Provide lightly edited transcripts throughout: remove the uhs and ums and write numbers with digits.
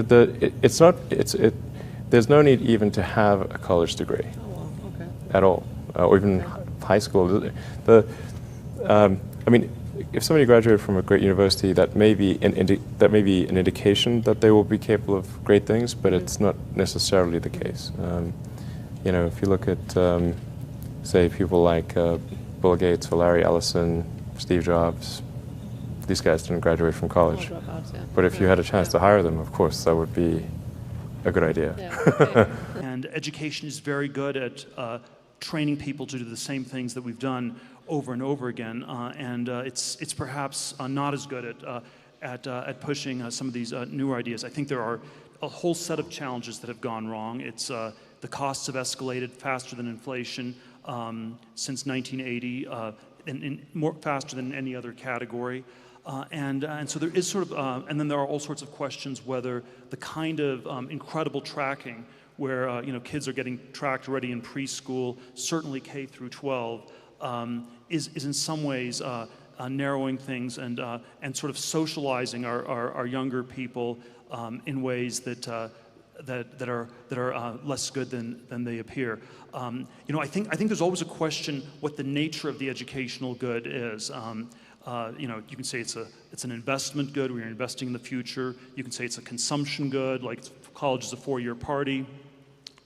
there's no need even to have a college degree at all, or even high school. I mean, if somebody graduated from a great university, that may be an indication that they will be capable of great things, but it's not necessarily the case. You know, if you look at, say, people like Bill Gates or Larry Ellison, Steve Jobs, these guys didn't graduate from college. But if you had a chance to hire them, of course, that would be a good idea. And education is very good at training people to do the same things that we've done over and over again, and it's perhaps not as good at pushing some of these newer ideas. I think there are a whole set of challenges that have gone wrong. It's the costs have escalated faster than inflation since 1980, and more faster than any other category. And so there is sort of, and then there are all sorts of questions whether the kind of incredible tracking where you know, kids are getting tracked already in preschool, certainly K through 12, is in some ways narrowing things and sort of socializing our younger people in ways that are less good than they appear. You know, I think there's always a question what the nature of the educational good is. You know, you can say it's an investment good, we're investing in the future. You can say it's a consumption good, like college is a 4-year party.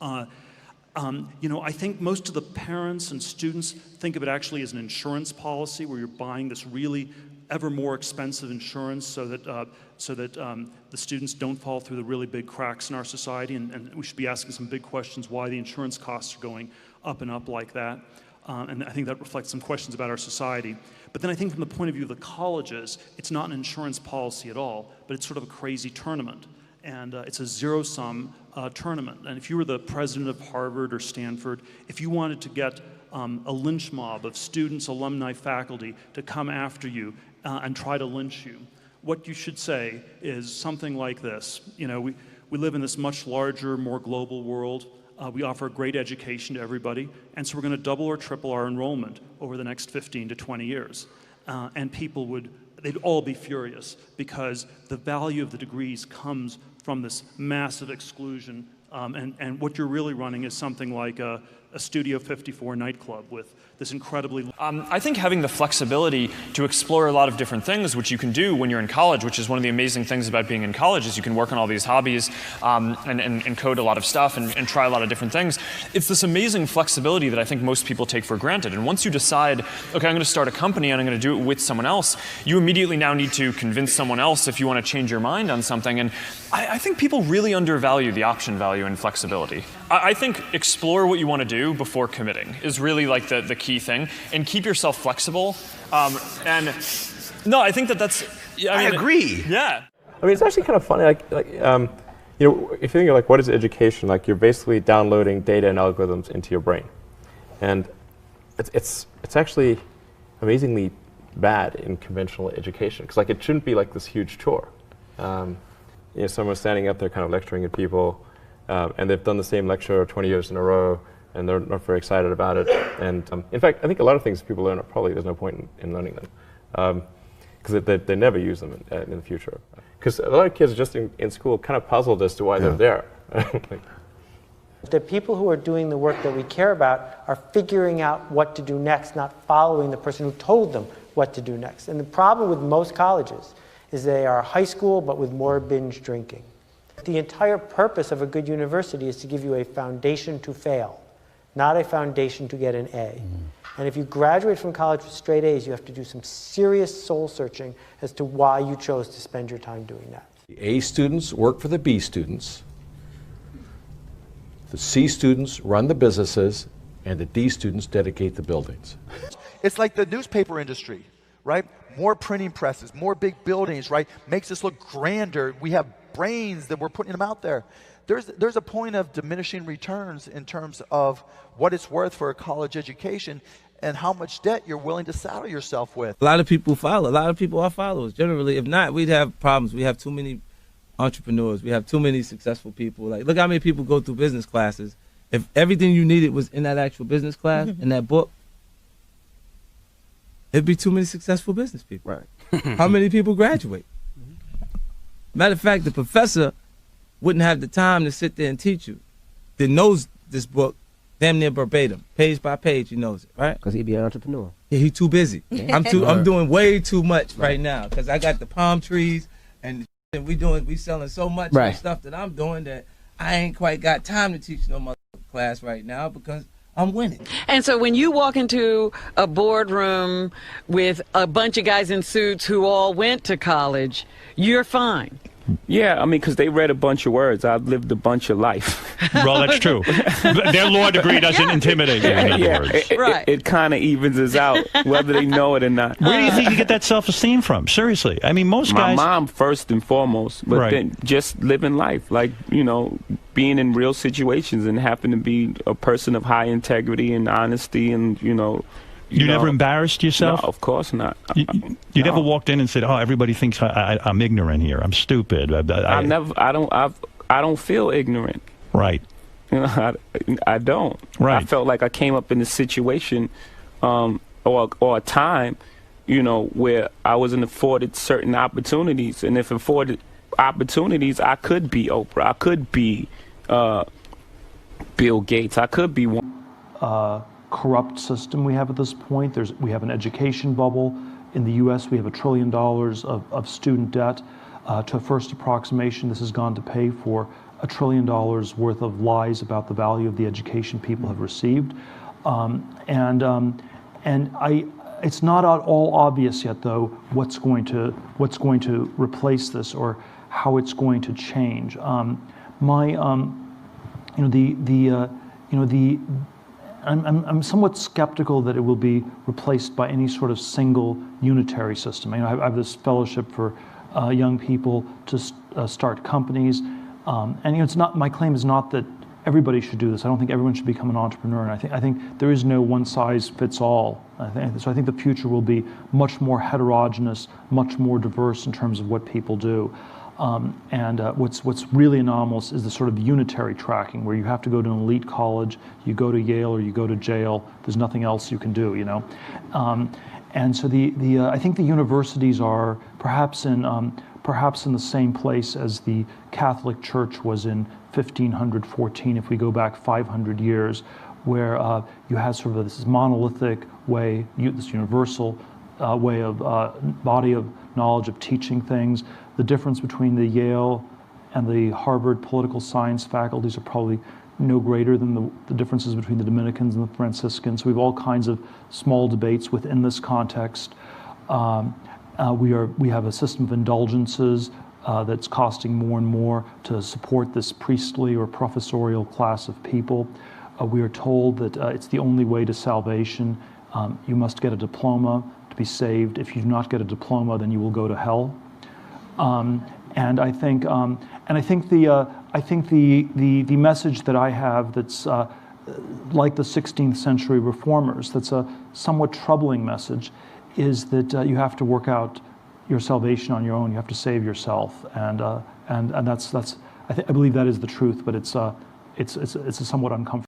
You know, I think most of the parents and students think of it actually as an insurance policy where you're buying this really ever more expensive insurance so that the students don't fall through the really big cracks in our society, and we should be asking some big questions why the insurance costs are going up and up like that. And I think that reflects some questions about our society. But then I think from the point of view of the colleges, it's not an insurance policy at all, but it's sort of a crazy tournament. And it's a zero-sum tournament. And if you were the president of Harvard or Stanford, if you wanted to get a lynch mob of students, alumni, faculty to come after you and try to lynch you, what you should say is something like this. You know, we live in this much larger, more global world. We offer a great education to everybody, and so we're going to double or triple our enrollment over the next 15 to 20 years. And people they'd all be furious because the value of the degrees comes from this massive exclusion, and what you're really running is something like a Studio 54 nightclub with this incredibly... I think having the flexibility to explore a lot of different things, which you can do when you're in college, which is one of the amazing things about being in college, is you can work on all these hobbies and code a lot of stuff and try a lot of different things. It's this amazing flexibility that I think most people take for granted. And once you decide, okay, I'm going to start a company and I'm going to do it with someone else, you immediately now need to convince someone else if you want to change your mind on something. And I think people really undervalue the option value and flexibility. I think explore what you want to do before committing is really like the key thing, and keep yourself flexible. And no, I think that's. Yeah, I agree. Yeah. I mean, it's actually kind of funny. You know, if you think of like what is education, like you're basically downloading data and algorithms into your brain, and it's actually amazingly bad in conventional education because like it shouldn't be like this huge chore. You know, someone's standing up there kind of lecturing at people, and they've done the same lecture 20 years in a row, and they're not very excited about it. And in fact, I think a lot of things people learn, probably there's no point in learning them, because they never use them in the future. Because a lot of kids just in school kind of puzzled as to why they're there. The people who are doing the work that we care about are figuring out what to do next, not following the person who told them what to do next. And the problem with most colleges is they are high school, but with more binge drinking. The entire purpose of a good university is to give you a foundation to fail, not a foundation to get an A. And if you graduate from college with straight A's, you have to do some serious soul searching as to why you chose to spend your time doing that. The A students work for the B students, the C students run the businesses, and the D students dedicate the buildings. It's like the newspaper industry, right? More printing presses, more big buildings, right? Makes us look grander. We have brains that we're putting them out there. There's a point of diminishing returns in terms of what it's worth for a college education and how much debt you're willing to saddle yourself with. A lot of people follow. A lot of people are followers. Generally, if not, we'd have problems. We have too many entrepreneurs. We have too many successful people. Like, look how many people go through business classes. If everything you needed was in that actual business class, in that book, it'd be too many successful business people. Right. How many people graduate? Matter of fact, the professor wouldn't have the time to sit there and teach you, that knows this book damn near verbatim, page by page, he knows it, right? Because he'd be an entrepreneur. Yeah, he's too busy. I'm doing way too much right now because I got the palm trees and we selling so much of the stuff that I'm doing that I ain't quite got time to teach no mother class right now because I'm winning. And so when you walk into a boardroom with a bunch of guys in suits who all went to college, you're fine. Yeah, I mean, because they read a bunch of words. I've lived a bunch of life. Well, that's true. Their law degree doesn't intimidate you, in other words. It kind of evens us out, whether they know it or not. Where do you think you get that self-esteem from? Seriously. I mean, most guys... My mom, first and foremost, but then just living life, like, you know, being in real situations and happen to be a person of high integrity and honesty and, you know... You never embarrassed yourself? No, of course not. You never walked in and said, "Oh, everybody thinks I'm ignorant here. I'm stupid." I don't feel ignorant. Right. You know, I don't. Right. I felt like I came up in a situation, or a time, you know, where I wasn't afforded certain opportunities, and if afforded opportunities, I could be Oprah. I could be Bill Gates. I could be one. Corrupt system we have at this point. We have an education bubble. In the U.S., we have $1 trillion of student debt. To a first approximation, this has gone to pay for $1 trillion worth of lies about the value of the education people have received. It's not at all obvious yet, though, what's going to replace this or how it's going to change. I'm somewhat skeptical that it will be replaced by any sort of single unitary system. I have this fellowship for young people to start companies, and it's not. My claim is not that everybody should do this. I don't think everyone should become an entrepreneur, and I think there is no one size fits all. I think the future will be much more heterogeneous, much more diverse in terms of what people do. What's really anomalous is the sort of unitary tracking where you have to go to an elite college, you go to Yale or you go to jail. There's nothing else you can do, you know. And so I think the universities are perhaps in the same place as the Catholic Church was in 1514, if we go back 500 years, where you had sort of this monolithic way, this universal way of body of knowledge of teaching things. The difference between the Yale and the Harvard political science faculties are probably no greater than the differences between the Dominicans and the Franciscans. So we have all kinds of small debates within this context. We have a system of indulgences that's costing more and more to support this priestly or professorial class of people. We are told that it's the only way to salvation. You must get a diploma to be saved. If you do not get a diploma, then you will go to hell. And I think the message that I have that's like the 16th century reformers, that's a somewhat troubling message, is that you have to work out your salvation on your own. You have to save yourself, and that's I believe that is the truth, but it's a somewhat uncomfortable.